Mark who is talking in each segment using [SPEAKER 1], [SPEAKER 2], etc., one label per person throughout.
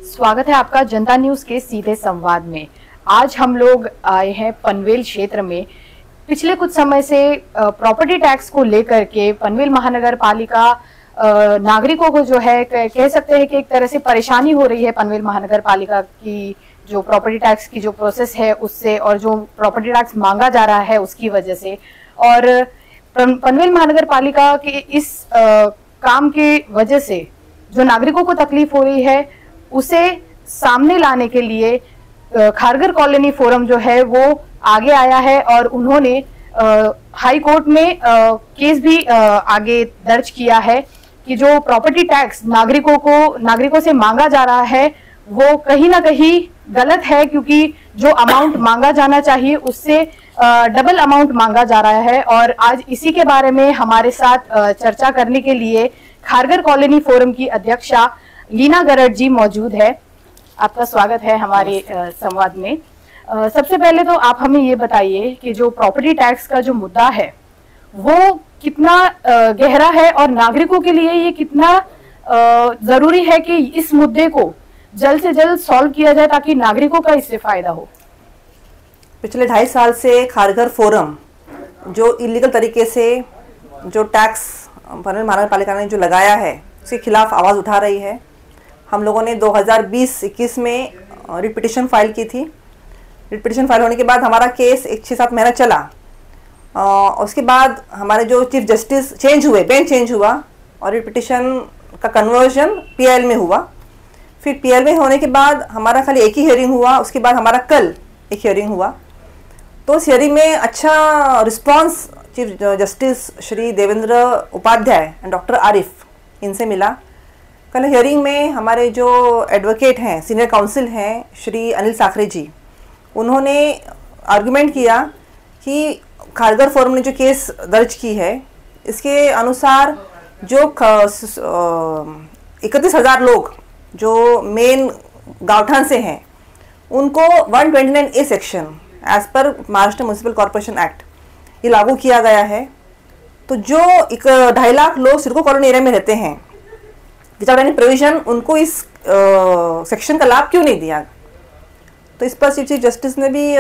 [SPEAKER 1] स्वागत है आपका जनता न्यूज के सीधे संवाद में। आज हम लोग आए हैं पनवेल क्षेत्र में। पिछले कुछ समय से प्रॉपर्टी टैक्स को लेकर के पनवेल महानगर पालिका नागरिकों को जो है कह सकते हैं कि एक तरह से परेशानी हो रही है। पनवेल महानगर पालिका की जो प्रॉपर्टी टैक्स की जो प्रोसेस है उससे और जो प्रॉपर्टी टैक्स मांगा जा रहा है उसकी वजह से, और पनवेल महानगर पालिका के इस काम के वजह से जो नागरिकों को तकलीफ हो रही है उसे सामने लाने के लिए खारगर कॉलोनी फोरम जो है वो आगे आया है और उन्होंने हाई कोर्ट में केस भी आगे दर्ज किया है कि जो प्रॉपर्टी टैक्स नागरिकों से मांगा जा रहा है वो कहीं ना कहीं गलत है, क्योंकि जो अमाउंट मांगा जाना चाहिए उससे डबल अमाउंट मांगा जा रहा है। और आज इसी के बारे में हमारे साथ चर्चा करने के लिए खारगर कॉलोनी फोरम की अध्यक्षा लीना गरड जी मौजूद है। आपका स्वागत है हमारे संवाद में। सबसे पहले तो आप हमें ये बताइए कि जो प्रॉपर्टी टैक्स का जो मुद्दा है वो कितना गहरा है और नागरिकों के लिए ये कितना जरूरी है कि इस मुद्दे को जल्द से जल्द सॉल्व किया जाए ताकि नागरिकों का इससे फायदा हो।
[SPEAKER 2] पिछले 2.5 साल से खारगर फोरम जो इलीगल तरीके से जो टैक्स पनवेल महानगर पालिका ने जो लगाया है उसके खिलाफ आवाज़ उठा रही है। हम लोगों ने 2020-21 में रिट पिटिशन फाइल की थी। रिट पिटिशन फाइल होने के बाद हमारा केस 6-7 महीना चला। उसके बाद हमारे जो चीफ जस्टिस चेंज हुए, बेंच चेंज हुआ और रिट पिटिशन का कन्वर्जन पीआईएल में हुआ। फिर पीएल में होने के बाद हमारा खाली एक ही हियरिंग हुआ। उसके बाद हमारा कल एक हियरिंग हुआ। तो उस हियरिंग में अच्छा response chief justice Shri Devendra Upadhyay and doctor Arif इनसे मिला। कल हियरिंग में हमारे जो एडवोकेट हैं, सीनियर काउंसिल हैं श्री अनिल साखरे जी, उन्होंने आर्गुमेंट किया कि खारगर फोरम ने जो केस दर्ज की है इसके अनुसार जो 31,000 लोग जो मेन गांवठान से हैं उनको 129A section as per Maharashtra municipal corporation act ये लागू किया गया है। तो जो 2.5 लाख लोग सिडको कॉलोनी एरिया में रहते हैं विदाउट एनी प्रोविजन, उनको इस सेक्शन का लाभ क्यों नहीं दिया? तो इस पर चीफ जस्टिस ने भी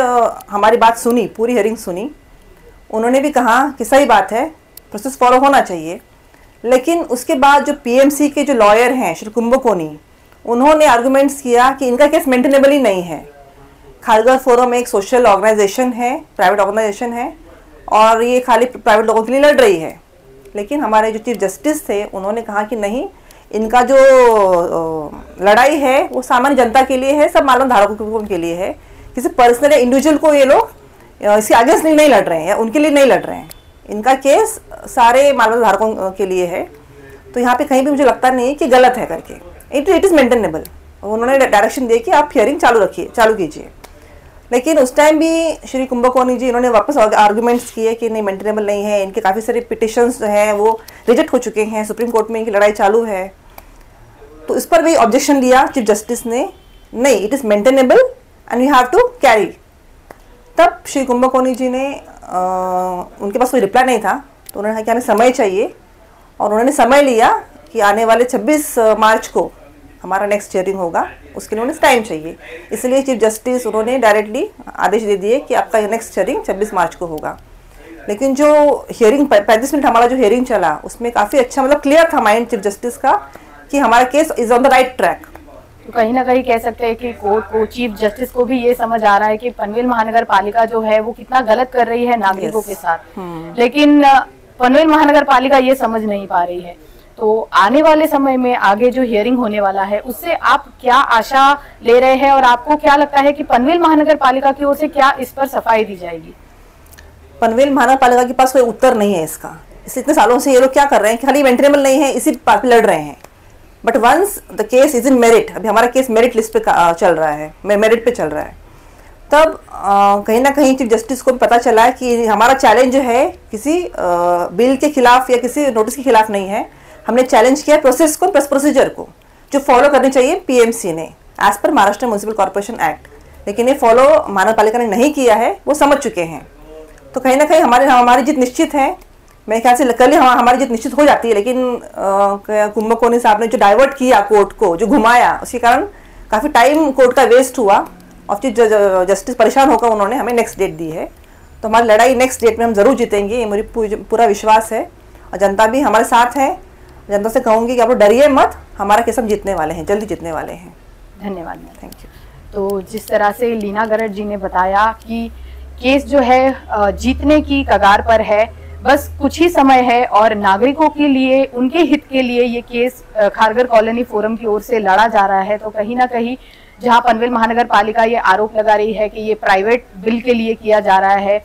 [SPEAKER 2] हमारी बात सुनी, पूरी हियरिंग सुनी। उन्होंने भी कहा कि सही बात है, प्रोसेस फॉलो होना चाहिए। लेकिन उसके बाद जो पीएमसी के जो लॉयर हैं श्री कुंभकोनी, उन्होंने आर्गुमेंट्स किया कि इनका केस मेंटेनेबल ही नहीं है। खारगर फोरम एक सोशल ऑर्गेनाइजेशन है, प्राइवेट ऑर्गेनाइजेशन है और ये खाली प्राइवेट लोगों के लिए लड़ रही है। लेकिन हमारे जो चीफ जस्टिस थे उन्होंने कहा कि नहीं, इनका जो लड़ाई है वो सामान्य जनता के लिए है, सब मालूम धारकों के लिए है। किसी पर्सनल या इंडिविजुअल को ये लोग इसके अगेंस्ट नहीं लड़ रहे हैं या उनके लिए नहीं लड़ रहे हैं। इनका केस सारे मालूम धारकों के लिए है। तो यहाँ पे कहीं भी मुझे लगता नहीं कि गलत है करके, इट इज़ मेंटेनेबल। उन्होंने डायरेक्शन दिए कि आप हियरिंग चालू कीजिए। लेकिन उस टाइम भी श्री कुंभकोनी जी इन्होंने वापस आर्गुमेंट्स किए कि नहीं, मेंटेनेबल नहीं है। इनके काफ़ी सारे पिटिशंस जो हैं वो रिजेक्ट हो चुके हैं, सुप्रीम कोर्ट में इनकी लड़ाई चालू है। तो इस पर भी ऑब्जेक्शन दिया चीफ जस्टिस ने, नहीं, it is maintainable and you have to carry. तब श्री कुंभकोनी जी ने उनके पास कोई रिप्लाई नहीं था, तो उन्होंने कहा कि हमें समय चाहिए और उन्होंने समय लिया कि आने वाले 26 मार्च को हमारा नेक्स्ट हियरिंग होगा, उसके लिए उन्हें टाइम चाहिए। इसलिए चीफ जस्टिस उन्होंने डायरेक्टली आदेश दे दिए कि आपका नेक्स्ट हियरिंग 26 मार्च को होगा। लेकिन जो हियरिंग 35 मिनट हमारा जो हियरिंग चला उसमें काफ़ी अच्छा, मतलब क्लियर था माइंड चीफ जस्टिस का कि हमारा case is on the right track.
[SPEAKER 1] तो कहीं ना कहीं कह सकते हैं कि कोर्ट को, चीफ जस्टिस को भी ये समझ आ रहा है कि पनवेल महानगर पालिका जो है वो कितना गलत कर रही है नागरिकों के साथ। लेकिन पनवेल महानगर पालिका ये समझ नहीं पा रही है। तो आने वाले समय में आगे जो हियरिंग होने वाला है उससे आप क्या आशा ले रहे हैं और आपको क्या लगता है कि पनवेल महानगर पालिका की ओर से क्या इस पर सफाई दी जाएगी?
[SPEAKER 2] पनवेल महानगर पालिका के पास कोई उत्तर नहीं है इसका। इसलिए इतने सालों से ये लोग क्या कर रहे हैं कि खाली मेंटेनेबल नहीं है इसी बात पे लड़ रहे हैं। But once the case is in merit, अभी हमारा केस मेरिट लिस्ट पे चल रहा है, मेरिट पे चल रहा है, तब कहीं ना कहीं चीफ जस्टिस को पता चला कि हमारा चैलेंज जो है किसी बिल के खिलाफ या किसी नोटिस के खिलाफ नहीं है। हमने चैलेंज किया प्रोसेस को, प्रोसीजर को, जो फॉलो करनी चाहिए पीएमसी ने as per Maharashtra municipal corporation act. लेकिन ये फॉलो महानगर पालिका ने नहीं किया है, वो समझ चुके हैं। तो कहीं ना कहीं हमारी जीत निश्चित है। मेरे ख्याल से कल ही हमारी जीत निश्चित हो जाती है। लेकिन कुंभकोनी साहब ने जो डाइवर्ट किया कोर्ट को, जो घुमाया, उसके कारण काफ़ी टाइम कोर्ट का वेस्ट हुआ और चीफ जस्टिस परेशान होकर उन्होंने हमें नेक्स्ट डेट दी है। तो हमारी लड़ाई नेक्स्ट डेट में हम ज़रूर जीतेंगे, ये मेरी पूरा विश्वास है और जनता भी हमारे साथ है। जनता से कहूँगी कि आप लोग डरिए मत, हमारा केस हम जीतने वाले हैं, जल्दी जीतने वाले हैं।
[SPEAKER 1] धन्यवाद।
[SPEAKER 2] Thank you.
[SPEAKER 1] तो जिस तरह से लीना गरड जी ने बताया कि केस जो है जीतने की कगार पर है, बस कुछ ही समय है और नागरिकों के लिए, उनके हित के लिए ये केस खारगर कॉलोनी फोरम की ओर से लड़ा जा रहा है। तो कहीं ना कहीं जहां पनवेल महानगर पालिका ये आरोप लगा रही है कि ये प्राइवेट बिल के लिए किया जा रहा है,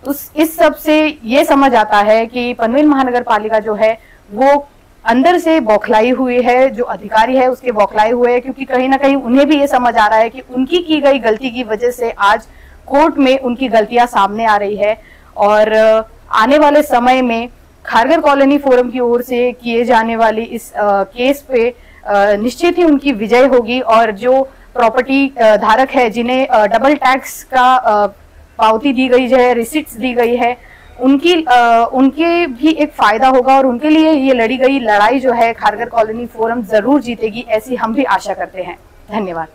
[SPEAKER 1] इस सब से ये समझ आता है कि पनवेल महानगर पालिका जो है वो अंदर से बौखलाई हुई है, जो अधिकारी है उसके बौखलाई हुए हैं, क्योंकि कहीं ना कहीं उन्हें भी ये समझ आ रहा है कि उनकी की गई गलती की वजह से आज कोर्ट में उनकी गलतियां सामने आ रही है। और आने वाले समय में खारगर कॉलोनी फोरम की ओर से किए जाने वाली इस केस पे निश्चित ही उनकी विजय होगी और जो प्रॉपर्टी धारक है जिन्हें डबल टैक्स का पावती दी गई है, रिसिट्स दी गई है, उनके भी एक फायदा होगा और उनके लिए ये लड़ी गई लड़ाई जो है खारगर कॉलोनी फोरम जरूर जीतेगी, ऐसी हम भी आशा करते हैं। धन्यवाद।